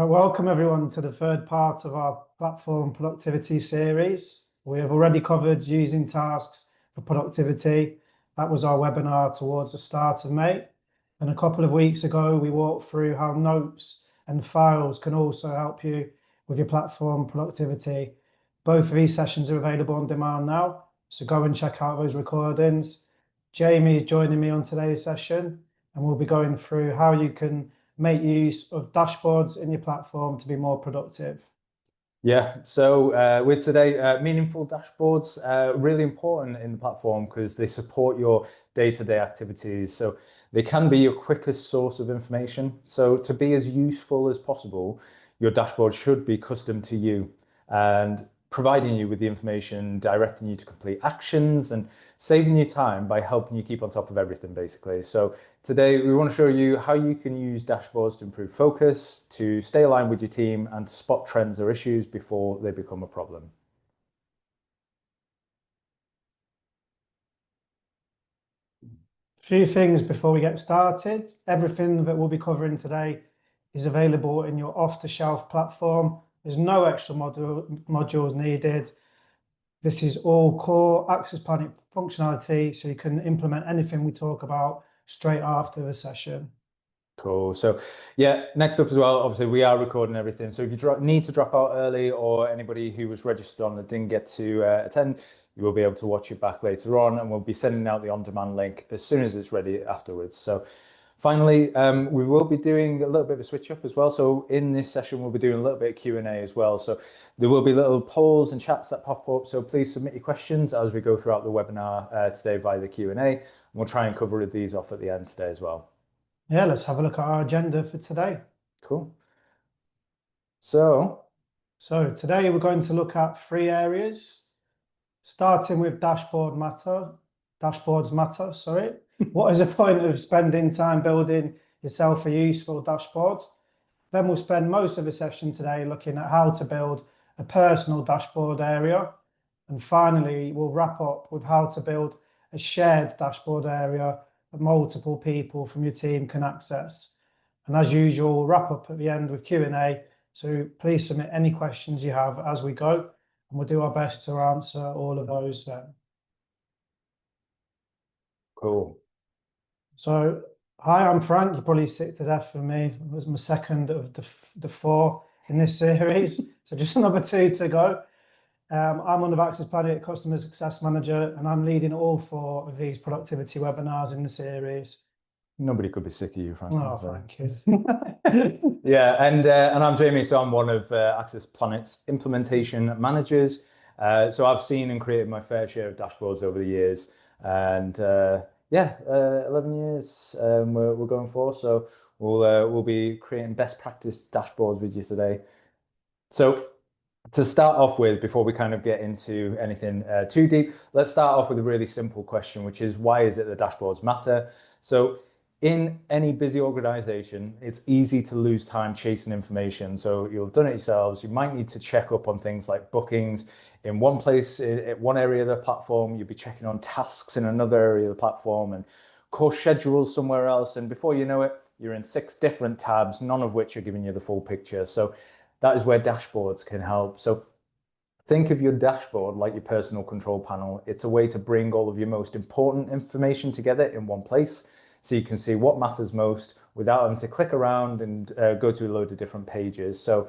Welcome everyone to the third part of our platform productivity series. We have already covered using tasks for productivity. That was our webinar towards the start of May. And a couple of weeks ago, we walked through how notes and files can also help you with your platform productivity. Both of these sessions are available on demand now, so go and check out those recordings. Jamie is joining me on today's session, and we'll be going through how you can make use of dashboards in your platform to be more productive. Yeah, so with today, meaningful dashboards really important in the platform because they support your day-to-day activities. So they can be your quickest source of information. So to be as useful as possible, your dashboard should be custom to you and providing you with the information, directing you to complete actions and saving you time by helping you keep on top of everything, basically. So today we want to show you how you can use dashboards to improve focus, to stay aligned with your team, and to spot trends or issues before they become a problem. A few things before we get started. Everything that we'll be covering today is available in your off-the-shelf platform. There's no extra modules needed. This is all core Access Planet functionality, so you can implement anything we talk about straight after the session. Cool. So yeah, next up as well, obviously we are recording everything. So if you need to drop out early or anybody who was registered on that didn't get to attend, you will be able to watch it back later on, and we'll be sending out the on-demand link as soon as it's ready afterwards. So finally, we will be doing a little bit of a switch up as well. So in this session, we'll be doing a little bit of Q&A as well. So there will be little polls and chats that pop up. So please submit your questions as we go throughout the webinar today via the Q&A. And we'll try and cover these off at the end today as well. Yeah, let's have a look at our agenda for today. Cool. So today we're going to look at 3 areas, starting with dashboards matter, sorry. What is the point of spending time building yourself a useful dashboard? Then we'll spend most of the session today looking at how to build a personal dashboard area. And finally, we'll wrap up with how to build a shared dashboard area that multiple people from your team can access. And as usual, we'll wrap up at the end with Q&A. So please submit any questions you have as we go, and we'll do our best to answer all of those then. Cool. So, hi, I'm Frank. You're probably sick to death of me. It was my second of the 4 in this series. So just another 2 to go. I'm one of Access Planet Customer Success Manager, and I'm leading all 4 of these productivity webinars in the series. Nobody could be sick of you, Frank. Oh, thank you. Yeah, and I'm Jamie, so I'm one of Access Planet's implementation managers. So I've seen and created my fair share of dashboards over the years, and 11 years we're going for. So we'll be creating best practice dashboards with you today. So to start off with, before we kind of get into anything too deep, let's start off with a really simple question, which is why is it that dashboards matter? So in any busy organization, it's easy to lose time chasing information. So you've done it yourselves. You might need to check up on things like bookings in one place, in one area of the platform. You'll be checking on tasks in another area of the platform and course schedules somewhere else. And before you know it, you're in 6 different tabs, none of which are giving you the full picture. So that is where dashboards can help. So think of your dashboard like your personal control panel. It's a way to bring all of your most important information together in one place, so you can see what matters most without having to click around and go to a load of different pages. So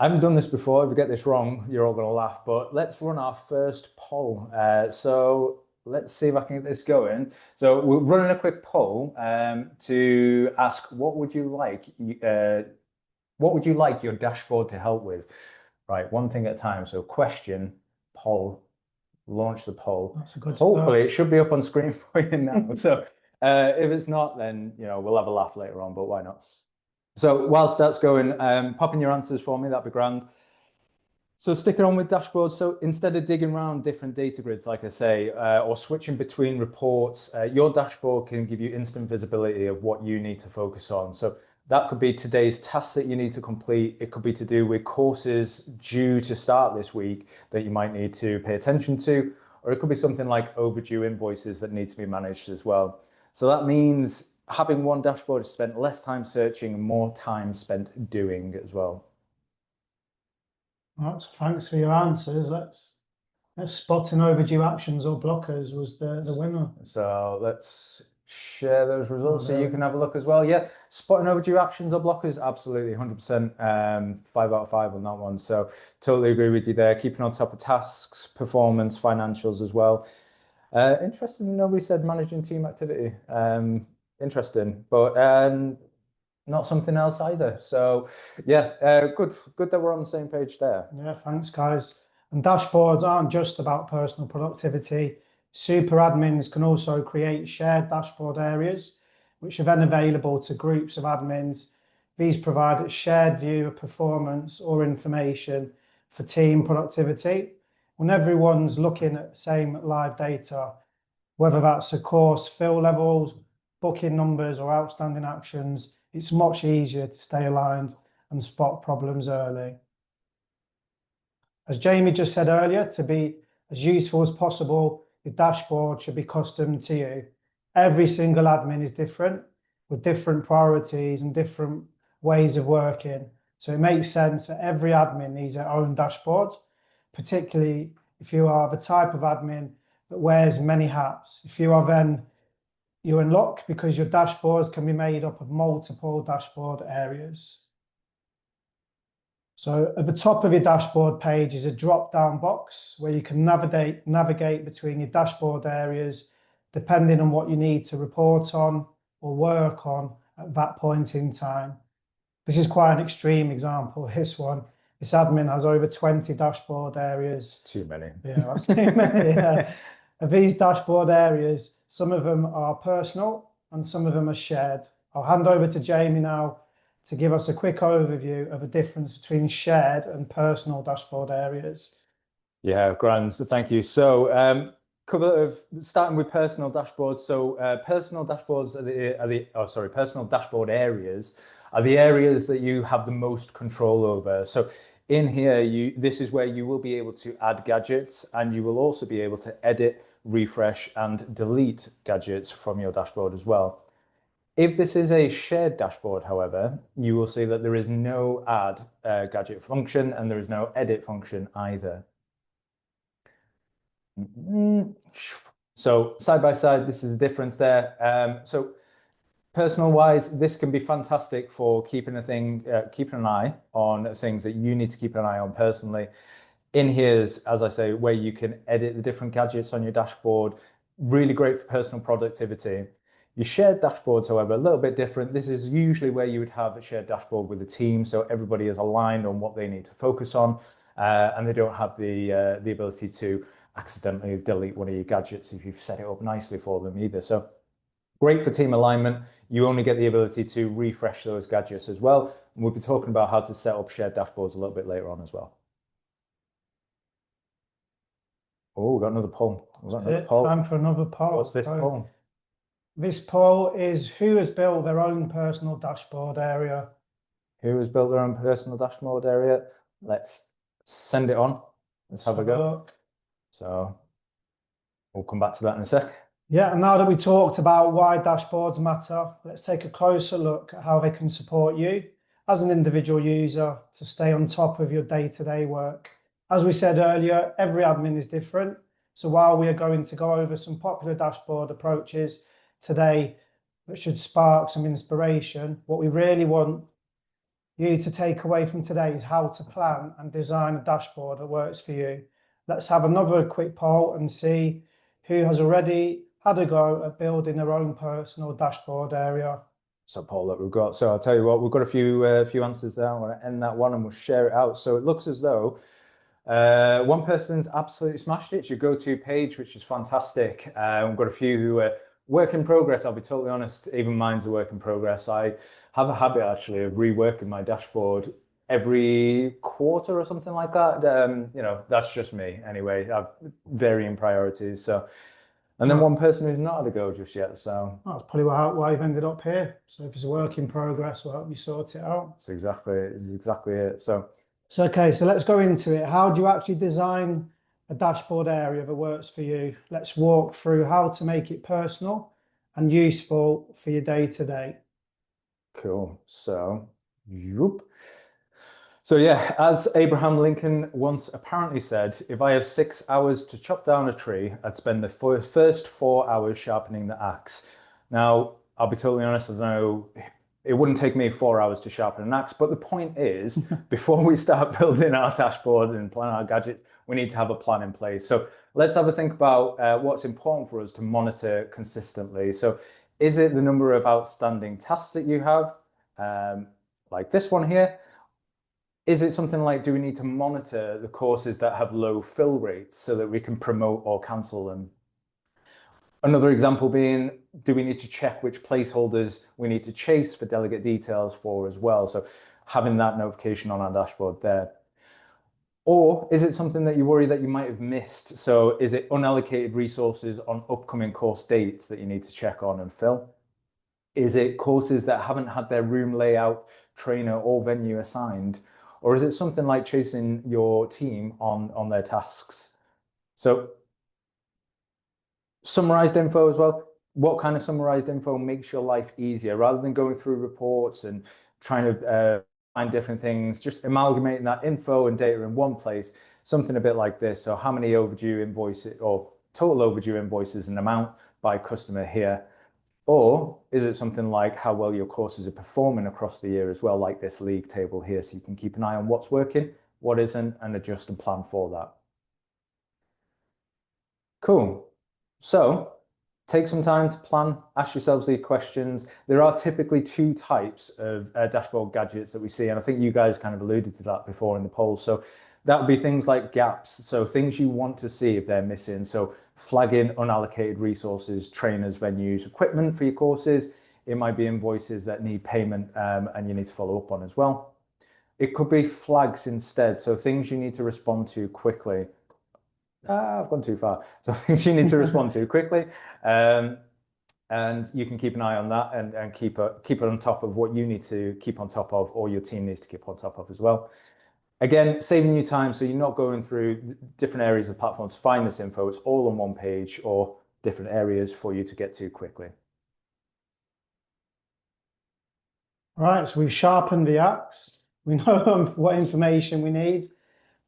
I haven't done this before. If we get this wrong, you're all going to laugh, but let's run our first poll. So let's see if I can get this going. So we're running a quick poll to ask, what would you like your dashboard to help with? Right, one thing at a time. So question, poll, launch the poll. That's a good Hopefully it should be up on screen for you now. So if it's not, then we'll have a laugh later on, but why not? So whilst that's going, pop in your answers for me, that'd be grand. So sticking on with dashboards, so instead of digging around different data grids, like I say, or switching between reports, your dashboard can give you instant visibility of what you need to focus on. So that could be today's tasks that you need to complete. It could be to do with courses due to start this week that you might need to pay attention to, or it could be something like overdue invoices that need to be managed as well. So that means having one dashboard is spent less time searching and more time spent doing as well. Right, so thanks for your answers. Let's spotting overdue actions or blockers was the winner. So let's share those results so there you we can have a look as well. Yeah, spotting overdue actions or blockers, absolutely 100%. 5 out of 5 on that one. So totally agree with you there. Keeping on top of tasks, performance, financials as well. Interesting, nobody said managing team activity. Interesting, but not something else either. So yeah, good that we're on the same page there. Yeah, thanks, guys. And dashboards aren't just about personal productivity. Super admins can also create shared dashboard areas, which are then available to groups of admins. These provide a shared view of performance or information for team productivity. When everyone's looking at the same live data, whether that's a course fill levels, booking numbers, or outstanding actions, it's much easier to stay aligned and spot problems early. As Jamie just said earlier, to be as useful as possible, your dashboard should be custom to you. Every single admin is different with different priorities and different ways of working. So it makes sense that every admin needs their own dashboard, particularly if you are the type of admin that wears many hats. If you are then, you're in luck because your dashboards can be made up of multiple dashboard areas. So at the top of your dashboard page is a drop-down box where you can navigate between your dashboard areas depending on what you need to report on or work on at that point in time. This is quite an extreme example, this one. This admin has over 20 dashboard areas. It's too many. Yeah, that's too many. Yeah. Of these dashboard areas, some of them are personal and some of them are shared. I'll hand over to Jamie now to give us a quick overview of the difference between shared and personal dashboard areas. Yeah, grand. So thank you. So starting with personal dashboards. So personal dashboards personal dashboard areas are the areas that you have the most control over. So in here, this is where you will be able to add gadgets, and you will also be able to edit, refresh, and delete gadgets from your dashboard as well. If this is a shared dashboard, however, you will see that there is no add gadget function and there is no edit function either. So side by side, this is the difference there. So personal wise, this can be fantastic for keeping an eye on things that you need to keep an eye on personally. In here's, as I say, where you can edit the different gadgets on your dashboard. Really great for personal productivity. Your shared dashboards, however, a little bit different. This is usually where you would have a shared dashboard with a team, so everybody is aligned on what they need to focus on, and they don't have the ability to accidentally delete one of your gadgets if you've set it up nicely for them either. So great for team alignment. You only get the ability to refresh those gadgets as well. And we'll be talking about how to set up shared dashboards a little bit later on as well. Oh, we've got another poll. Time for another poll. What's this poll? This poll is who has built their own personal dashboard area? Who has built their own personal dashboard area? Let's send it on. Let's have a go. Look. So we'll come back to that in a sec. Yeah, and now that we talked about why dashboards matter, let's take a closer look at how they can support you as an individual user to stay on top of your day-to-day work. As we said earlier, every admin is different. So while we are going to go over some popular dashboard approaches today that should spark some inspiration, what we really want you to take away from today is how to plan and design a dashboard that works for you. Let's have another quick poll and see who has already had a go at building their own personal dashboard area. So poll that we've got. So I'll tell you what, we've got a few answers there. I want to end that one and we'll share it out. So it looks as though one person's absolutely smashed it. It's your go-to page, which is fantastic. We've got a few who are work in progress. I'll be totally honest, even mine's a work in progress. I have a habit actually of reworking my dashboard every quarter or something like that. That's just me anyway. I have varying priorities. So, and then one person who's not had a go just yet. So that's probably why you've ended up here. So if it's a work in progress, we'll help you sort it out. It's exactly it. So okay, so let's go into it. How do you actually design a dashboard area that works for you? Let's walk through how to make it personal and useful for your day to day. Cool. So, yoop. So yeah, as Abraham Lincoln once apparently said, if I have 6 hours to chop down a tree, I'd spend the first 4 hours sharpening the axe. Now, I'll be totally honest, I don't know, it wouldn't take me 4 hours to sharpen an axe, but the point is, before we start building our dashboard and plan our gadget, we need to have a plan in place. So let's have a think about what's important for us to monitor consistently. So is it the number of outstanding tasks that you have, like this one here? Is it something like, do we need to monitor the courses that have low fill rates so that we can promote or cancel them? Another example being, do we need to check which placeholders we need to chase for delegate details for as well? So having that notification on our dashboard there. Or is it something that you worry that you might have missed? So is it unallocated resources on upcoming course dates that you need to check on and fill? Is it courses that haven't had their room layout, trainer, or venue assigned? Or is it something like chasing your team on their tasks? So summarized info as well. What kind of summarized info makes your life easier rather than going through reports and trying to find different things, just amalgamating that info and data in one place, something a bit like this. So how many overdue invoices or total overdue invoices and amount by customer here? Or is it something like how well your courses are performing across the year as well, like this league table here, so you can keep an eye on what's working, what isn't, and adjust and plan for that. Cool. So take some time to plan, ask yourselves these questions. There are typically two types of dashboard gadgets that we see, and I think you guys kind of alluded to that before in the poll. So that would be things like gaps, so things you want to see if they're missing. So flagging unallocated resources, trainers, venues, equipment for your courses. It might be invoices that need payment and you need to follow up on as well. It could be flags instead, so things you need to respond to quickly. I've gone too far. So things you need to respond to quickly. And you can keep an eye on that and keep it on top of what you need to keep on top of, or your team needs to keep on top of as well. Again, saving you time, so you're not going through different areas of the platform to find this info. It's all on one page or different areas for you to get to quickly. Right, so we've sharpened the axe. We know what information we need.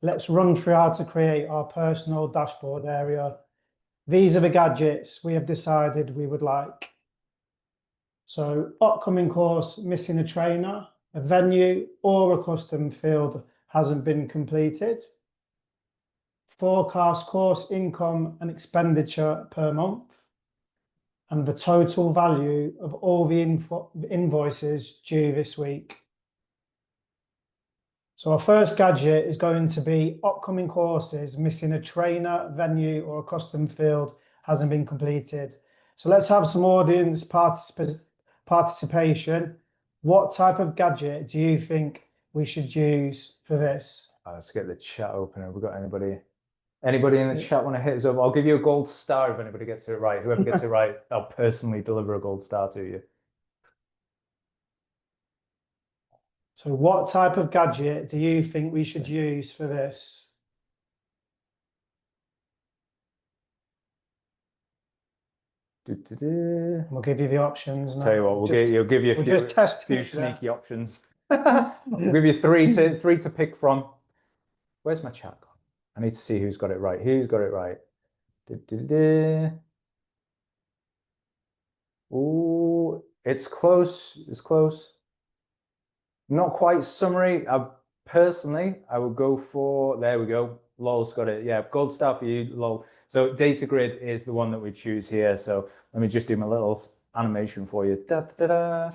Let's run through how to create our personal dashboard area. These are the gadgets we have decided we would like. So upcoming course missing a trainer, a venue, or a custom field hasn't been completed. Forecast course income and expenditure per month, and the total value of all the invoices due this week. So our first gadget is going to be upcoming courses missing a trainer, venue, or a custom field hasn't been completed. So let's have some audience participation. What type of gadget do you think we should use for this? Let's get the chat open. Have we got anybody in the chat want to hit us up? I'll give you a gold star if anybody gets it right. Whoever gets it right, I'll personally deliver a gold star to you. So what type of gadget do you think we should use for this? We'll give you the options. Tell you what, we'll give you a few sneaky options. We'll give you three to pick from. Where's my chat gone? I need to see who's got it right. Who's got it right? Oh, it's close. It's close. Not quite summary. Personally, I would go for, there we go. Lol's got it. Yeah, gold star for you, Lol. So data grid is the one that we choose here. So let me just do my little animation for you. Da, da, da.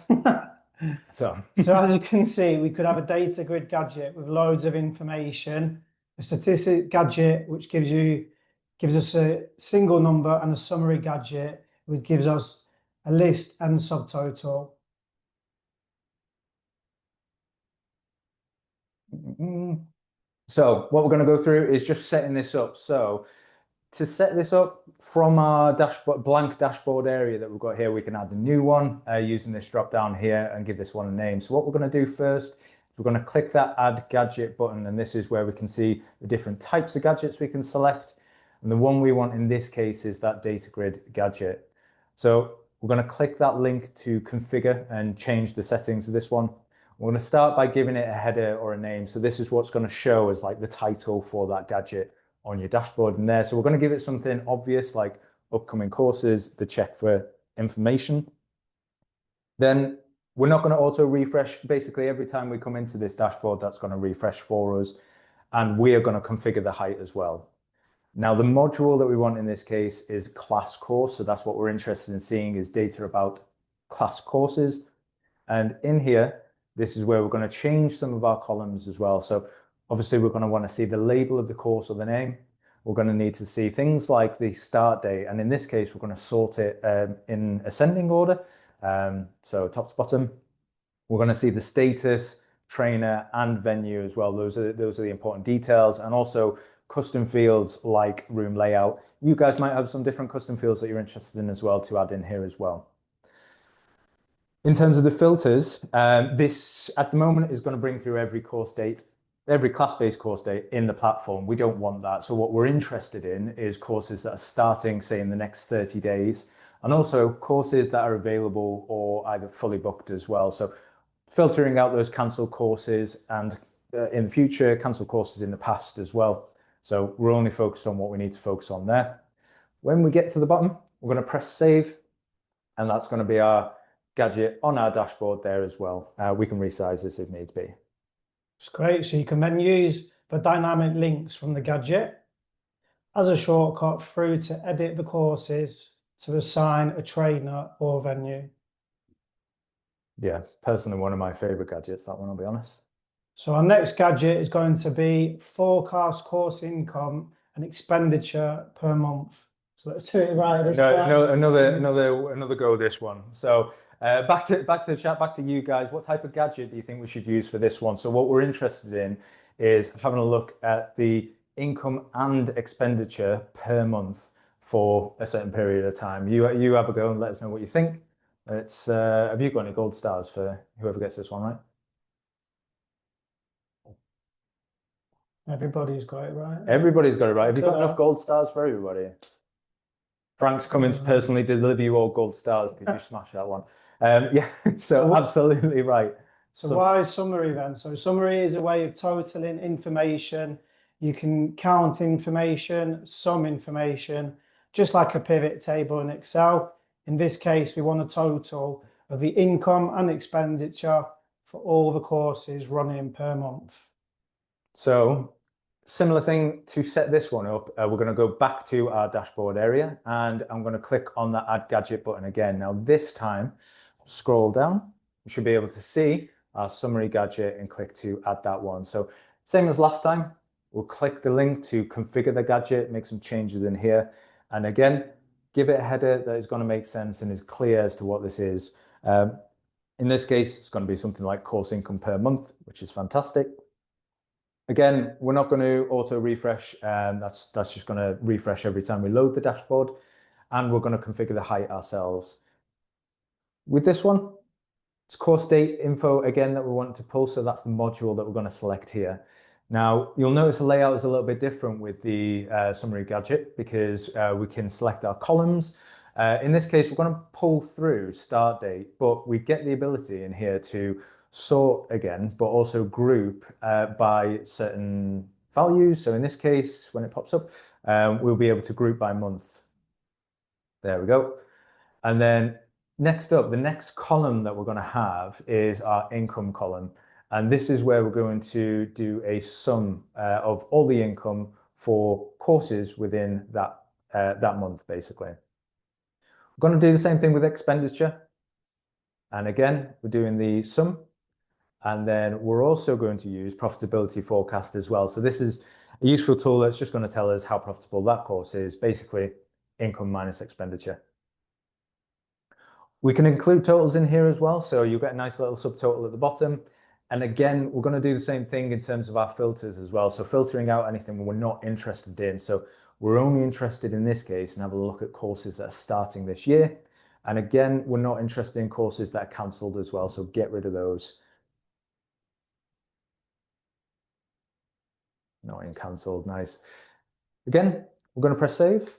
So as you can see, we could have a data grid gadget with loads of information, a statistic gadget which gives us a single number, and a summary gadget which gives us a list and subtotal. So what we're going to go through is just setting this up. So to set this up from our blank dashboard area that we've got here, we can add a new one using this drop down here and give this one a name. So what we're going to do first, we're going to click that add gadget button, and this is where we can see the different types of gadgets we can select. And the one we want in this case is that data grid gadget. So we're going to click that link to configure and change the settings of this one. We're going to start by giving it a header or a name. So this is what's going to show as like the title for that gadget on your dashboard in there. So we're going to give it something obvious like upcoming courses, the check for information. Then we're not going to auto refresh. Basically, every time we come into this dashboard, that's going to refresh for us. And we are going to configure the height as well. Now, the module that we want in this case is class course. So that's what we're interested in seeing is data about class courses. And in here, this is where we're going to change some of our columns as well. So obviously, we're going to want to see the label of the course or the name. We're going to need to see things like the start date. And in this case, we're going to sort it in ascending order. So top to bottom, we're going to see the status, trainer, and venue as well. Those are the important details, and also custom fields like room layout. You guys might have some different custom fields that you're interested in as well to add in here as well. In terms of the filters, this at the moment is going to bring through every course date, every class-based course date in the platform. We don't want that. So what we're interested in is courses that are starting, say, in the next 30 days, and also courses that are available or either fully booked as well. So filtering out those cancelled courses and in the future, cancelled courses in the past as well. So we're only focused on what we need to focus on there. When we get to the bottom, we're going to press save, and that's going to be our gadget on our dashboard there as well. We can resize this if needs be. It's great. So you can then use the dynamic links from the gadget as a shortcut through to edit the courses to assign a trainer or venue. Yeah, personally, one of my favorite gadgets, that one, I'll be honest. So our next gadget is going to be forecast course income and expenditure per month. So let's do it right this time. No, another go with this one. So back to the chat, back to you guys. What type of gadget do you think we should use for this one? So what we're interested in is having a look at the income and expenditure per month for a certain period of time. You have a go and let us know what you think. It's have you got any gold stars for whoever gets this one right? Everybody's got it right. Everybody's got it right. Have you got enough gold stars for everybody? Frank's coming to personally deliver you all gold stars because you smashed that one. Yeah, so absolutely right. So why is summary then? So summary is a way of totaling information. You can count information, sum information, just like a pivot table in Excel. In this case, we want a total of the income and expenditure for all the courses running per month. So similar thing to set this one up, we're going to go back to our dashboard area and I'm going to click on the add gadget button again. Now this time, scroll down, you should be able to see our summary gadget and click to add that one. So same as last time, we'll click the link to configure the gadget, make some changes in here. And again, give it a header that is going to make sense and is clear as to what this is. In this case, it's going to be something like course income per month, which is fantastic. Again, we're not going to auto refresh. That's just going to refresh every time we load the dashboard, and we're going to configure the height ourselves. With this one, it's course date info again that we want to pull, so that's the module that we're going to select here. Now, you'll notice the layout is a little bit different with the summary gadget because we can select our columns. In this case, we're going to pull through start date, but we get the ability in here to sort again, but also group by certain values. So in this case, when it pops up, we'll be able to group by month. There we go. And then next up, the next column that we're going to have is our income column. And this is where we're going to do a sum of all the income for courses within that month, basically. We're going to do the same thing with expenditure. And again, we're doing the sum. And then we're also going to use profitability forecast as well. So this is a useful tool that's just going to tell us how profitable that course is, basically income minus expenditure. We can include totals in here as well. So you'll get a nice little subtotal at the bottom. And again, we're going to do the same thing in terms of our filters as well. So filtering out anything we're not interested in. So we're only interested in this case and have a look at courses that are starting this year. And again, we're not interested in courses that are cancelled as well. So get rid of those. Not in cancelled, nice. Again, we're going to press save.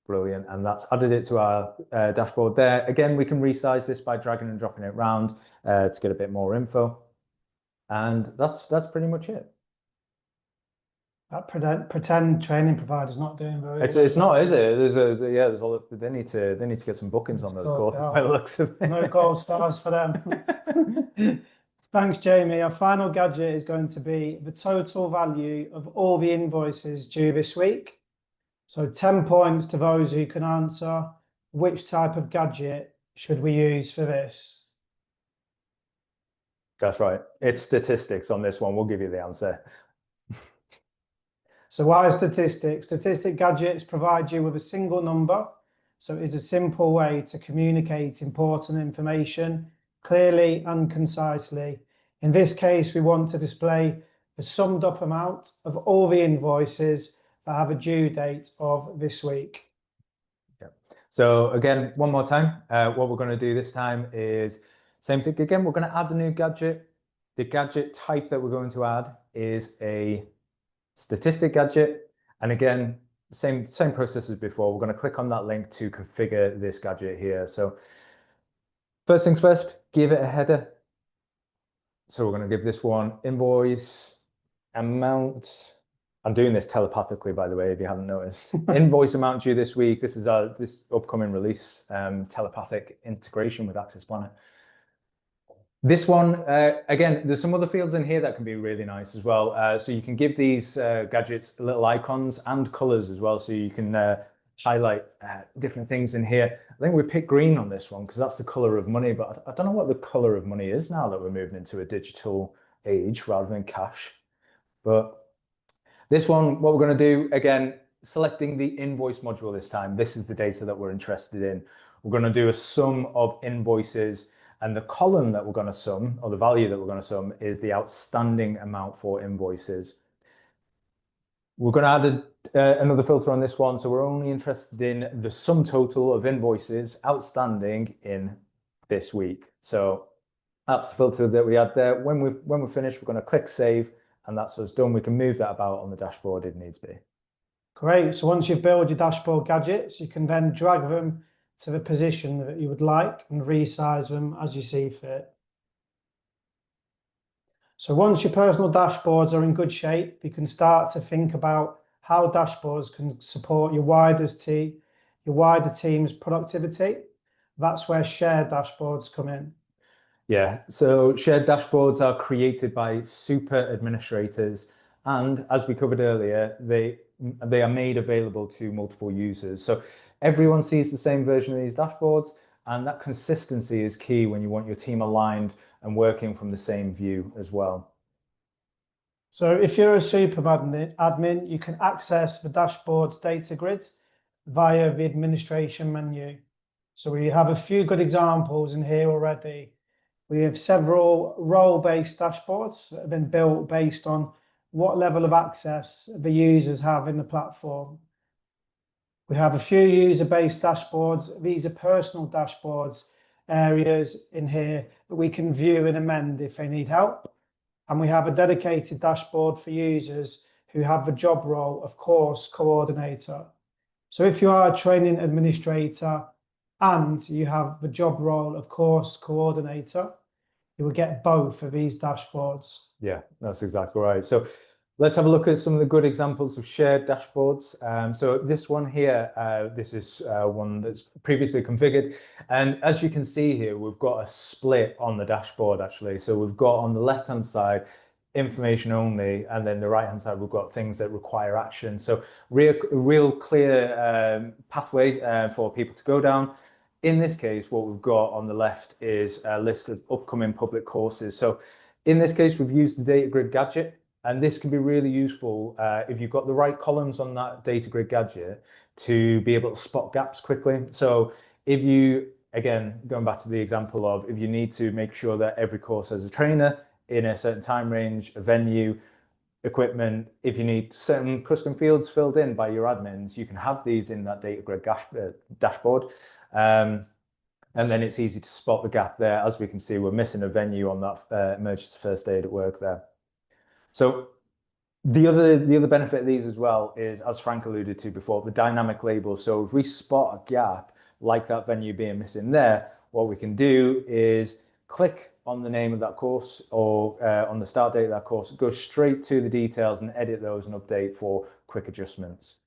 Brilliant. And that's added it to our dashboard there. Again, we can resize this by dragging and dropping it around to get a bit more info. And that's pretty much it. That pretend training provider's not doing very well. It's not, is it? There's all they need to get some bookings on those courses by the looks of it. No gold stars for them. Thanks, Jamie. Our final gadget is going to be the total value of all the invoices due this week. So 10 points to those who can answer which type of gadget should we use for this. That's right. It's statistics on this one. We'll give you the answer. So why statistics? Statistic gadgets provide you with a single number. So it is a simple way to communicate important information clearly and concisely. In this case, we want to display the summed up amount of all the invoices that have a due date of this week. Yeah. So again, one more time, what we're going to do this time is same thing again. We're going to add a new gadget. The gadget type that we're going to add is a statistic gadget. And again, same process as before. We're going to click on that link to configure this gadget here. So first things first, give it a header. So we're going to give this one invoice amount. I'm doing this telepathically, by the way, if you haven't noticed. Invoice amount due this week. This is this upcoming release, telepathic integration with Access Planner. This one, again, there's some other fields in here that can be really nice as well. So you can give these gadgets little icons and colors as well. So you can highlight different things in here. I think we picked green on this one because that's the color of money, but I don't know what the color of money is now that we're moving into a digital age rather than cash. But this one, what we're going to do, again, selecting the invoice module this time. This is the data that we're interested in. We're going to do a sum of invoices, and the column that we're going to sum, or the value that we're going to sum, is the outstanding amount for invoices. We're going to add another filter on this one, so we're only interested in the sum total of invoices outstanding in this week. So that's the filter that we add there. When we're finished, we're going to click save, and that's us done. We can move that about on the dashboard if needs be. Great. So once you've built your dashboard gadgets, you can then drag them to the position that you would like and resize them as you see fit. So once your personal dashboards are in good shape, you can start to think about how dashboards can support your wider team's productivity. That's where shared dashboards come in. Yeah, so shared dashboards are created by super administrators, and as we covered earlier, they are made available to multiple users. So everyone sees the same version of these dashboards, and that consistency is key when you want your team aligned and working from the same view as well. So if you're a super admin, you can access the dashboard's data grid via the administration menu. So we have a few good examples in here already. We have several role-based dashboards that have been built based on what level of access the users have in the platform. We have a few user-based dashboards. These are personal dashboards, areas in here that we can view and amend if they need help. And we have a dedicated dashboard for users who have the job role of course coordinator. So if you are a training administrator and you have the job role of course coordinator, you will get both of these dashboards. Yeah, that's exactly right. So let's have a look at some of the good examples of shared dashboards. So this one here, this is one that's previously configured. And as you can see here, we've got a split on the dashboard actually. So we've got on the left-hand side, information only, and then the right-hand side, we've got things that require action. So real clear pathway for people to go down. In this case, what we've got on the left is a list of upcoming public courses. So in this case, we've used the data grid gadget, and this can be really useful if you've got the right columns on that data grid gadget to be able to spot gaps quickly. So if you, again, going back to the example of if you need to make sure that every course has a trainer in a certain time range, a venue, equipment, if you need certain custom fields filled in by your admins, you can have these in that data grid dashboard. And then it's easy to spot the gap there. As we can see, we're missing a venue on that emergency first aid at work there. So The other benefit of these as well is, as Frank alluded to before, the dynamic labels. So if we spot a gap like that venue being missing there, what we can do is click on the name of that course or on the start date of that course, go straight to the details and edit those and update for quick adjustments.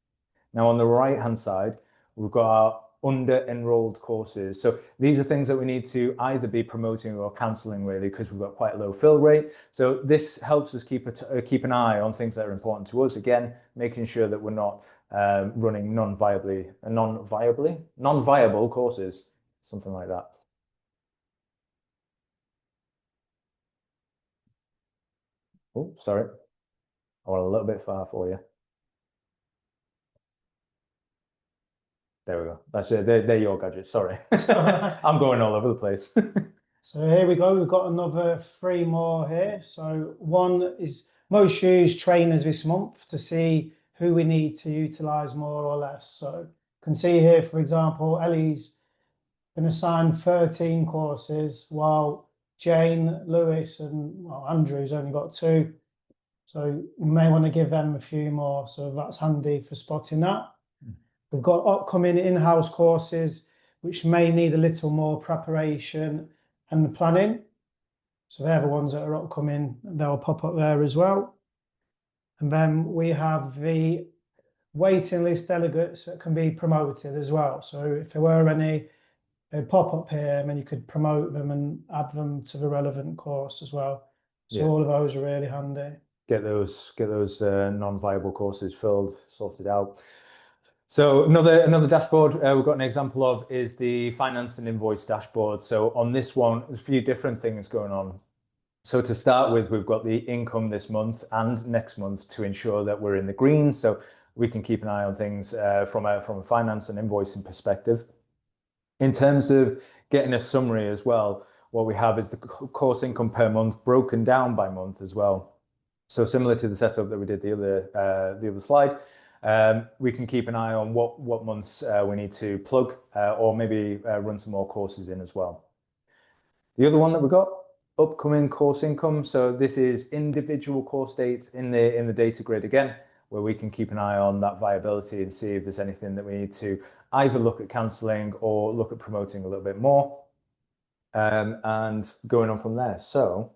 Now on the right hand side, we've got our under enrolled courses. So these are things that we need to either be promoting or cancelling really, because we've got quite a low fill rate. So this helps us keep an eye on things that are important to us. Again, making sure that we're not running non-viable courses, something like that. Oh, sorry. I went a little bit far for you. There we go. That's it. They're your gadgets. Sorry. I'm going all over the place. So here we go. We've got another 3 more here. So one is most used trainers this month to see who we need to utilize more or less. So you can see here, for example, Ellie's been assigned 13 courses while Jane, Lewis and Andrew's only got 2. So you may want to give them a few more. So that's handy for spotting that. We've got upcoming in-house courses, which may need a little more preparation and planning. So they're the ones that are upcoming, they'll pop up there as well. And then we have the waiting list delegates that can be promoted as well. So if there were any, they'd pop up here and then you could promote them and add them to the relevant course as well. So all of those are really handy. Get those non-viable courses sorted out. So another dashboard we've got an example of is the finance and invoice dashboard. So on this one, there's a few different things going on. So to start with, we've got the income this month and next month to ensure that we're in the green, so we can keep an eye on things from a finance and invoicing perspective. In terms of getting a summary as well, what we have is the course income per month broken down by month as well. So similar to the setup that we did the other slide. We can keep an eye on what months we need to plug or maybe run some more courses in as well. The other one that we've got, upcoming course income. So this is individual course dates in the data grid again, where we can keep an eye on that viability and see if there's anything that we need to either look at cancelling or look at promoting a little bit more, and going on from there. So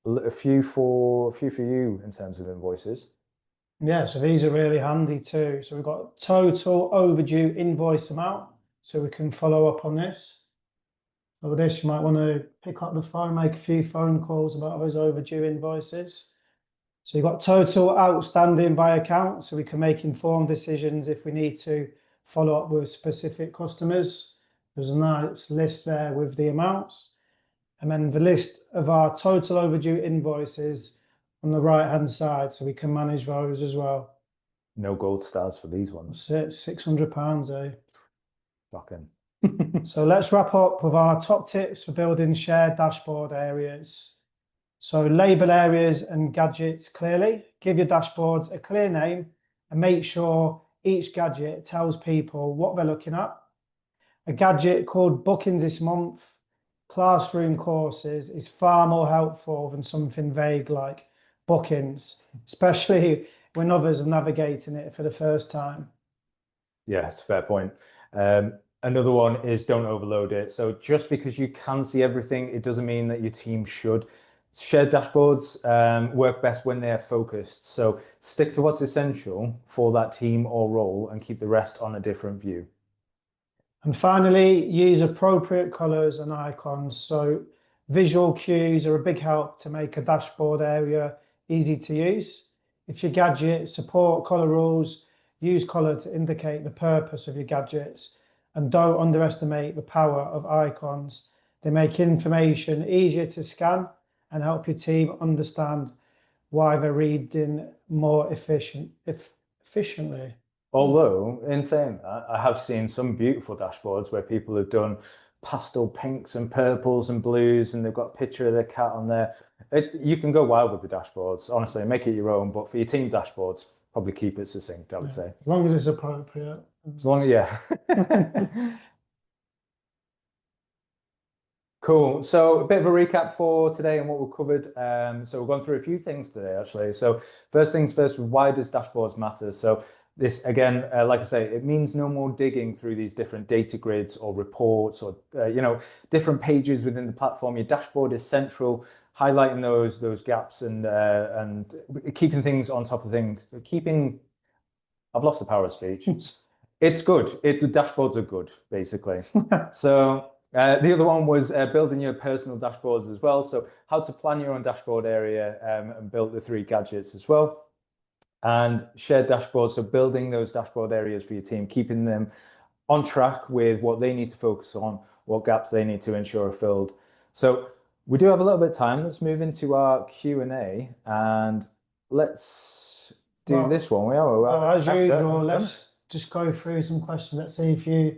a few for you in terms of invoices. Yeah, so these are really handy too. So we've got total overdue invoice amount, so we can follow up on this. So with this, you might want to pick up the phone, make a few phone calls about those overdue invoices. So you've got total outstanding by account, so we can make informed decisions if we need to follow up with specific customers. There's a nice list there with the amounts. And then the list of our total overdue invoices on the right hand side, so we can manage those as well. No gold stars for these ones. That's it, £600, eh? Shocking. So let's wrap up with our top tips for building shared dashboard areas. So label areas and gadgets clearly. Give your dashboards a clear name and make sure each gadget tells people what they're looking at. A gadget called bookings this month, classroom courses is far more helpful than something vague like bookings, especially when others are navigating it for the first time. Yeah, it's a fair point. Another one is don't overload it. So just because you can see everything, it doesn't mean that your team should. Shared dashboards work best when they're focused. So stick to what's essential for that team or role and keep the rest on a different view. And finally, use appropriate colors and icons. So visual cues are a big help to make a dashboard area easy to use. If your gadgets support color rules, use color to indicate the purpose of your gadgets, and don't underestimate the power of icons. They make information easier to scan and help your team understand why they're reading more efficiently. Although, in saying that, I have seen some beautiful dashboards where people have done pastel pinks and purples and blues, and they've got a picture of their cat on there. You can go wild with the dashboards, honestly, make it your own, but for your team dashboards, probably keep it succinct, I would say. As long as it's appropriate. As long as, yeah. Cool. So a bit of a recap for today and what we've covered. So we've gone through a few things today, actually. So first things first, why does dashboards matter? So this, again, like I say, it means no more digging through these different data grids or reports or, different pages within the platform. Your dashboard is central, highlighting those gaps and keeping things on top of things. I've lost the power of speech. It's good. The dashboards are good, basically. So the other one was building your personal dashboards as well. So how to plan your own dashboard area and build the 3 gadgets as well. And shared dashboards, so building those dashboard areas for your team, keeping them on track with what they need to focus on, what gaps they need to ensure are filled. So we do have a little bit of time. Let's move into our Q&A and let's do this one. As usual, let's just go through some questions. Let's see if you're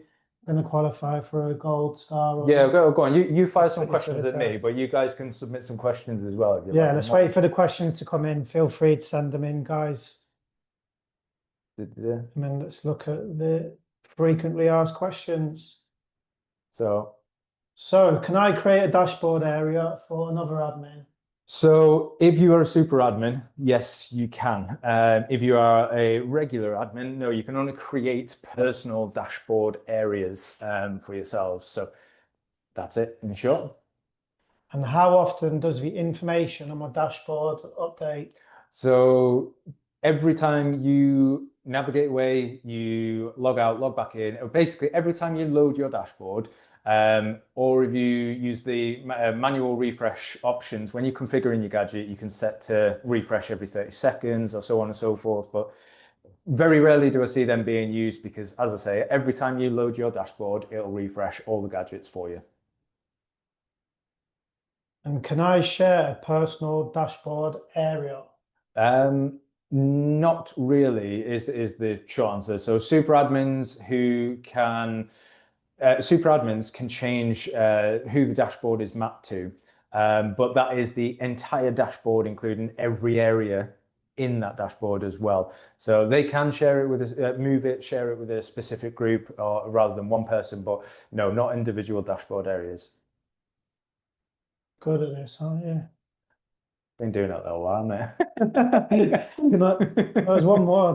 going to qualify for a gold star. Or go on. You fire some questions at me, but you guys can submit some questions as well. Let's wait for the questions to come in. Feel free to send them in, guys. And then let's look at the frequently asked questions. So can I create a dashboard area for another admin? So if you are a super admin, yes, you can. If you are a regular admin, no, you can only create personal dashboard areas for yourselves. So that's it in short. And how often does the information on my dashboard update? So every time you navigate away, you log out, log back in, or basically every time you load your dashboard, or if you use the manual refresh options, when you configure in your gadget, you can set to refresh every 30 seconds or so on and so forth. But very rarely do I see them being used because, as I say, every time you load your dashboard, it'll refresh all the gadgets for you. And can I share a personal dashboard area? Not really is the short answer. So super admins can change who the dashboard is mapped to, but that is the entire dashboard, including every area in that dashboard as well. So they can share it with share it with a specific group or rather than one person, but no, not individual dashboard areas. Good at this, aren't you? Been doing it a little while, mate. There's one more.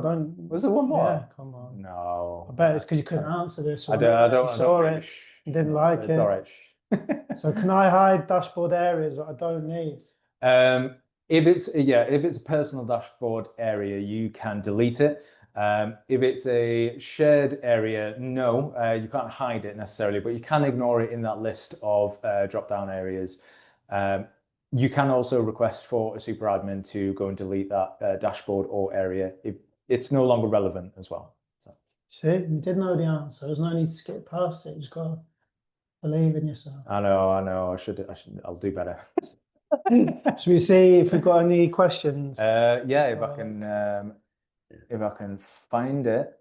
Was there one more? Yeah, come on. No. I bet it's because you couldn't answer this. I don't saw it. Didn't like it. All right. So can I hide dashboard areas that I don't need? If it's a personal dashboard area, you can delete it. If it's a shared area, no, you can't hide it necessarily, but you can ignore it in that list of drop-down areas. You can also request for a super admin to go and delete that dashboard or area if it's no longer relevant as well. So. See, you did know the answer. There's no need to skip past it. You just got to believe in yourself. I know. I'll do better. Should we see if we've got any questions? If I can find it.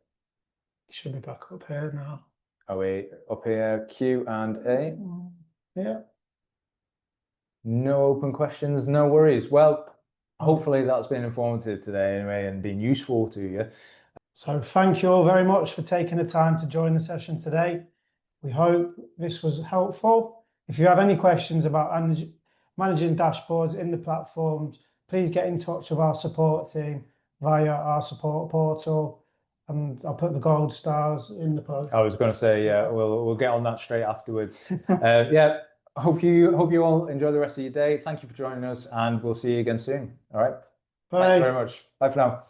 It should be back up here now. Are we up here? Q&A? Yeah. No open questions, no worries. Well, hopefully that's been informative today anyway and been useful to you. So thank you all very much for taking the time to join the session today. We hope this was helpful. If you have any questions about managing dashboards in the platforms, please get in touch with our support team via our support portal, and I'll put the gold stars in the post. I was going to say, yeah, we'll get on that straight afterwards. Hope you all enjoy the rest of your day. Thank you for joining us, and we'll see you again soon. All right. Bye. Thanks very much. Bye for now.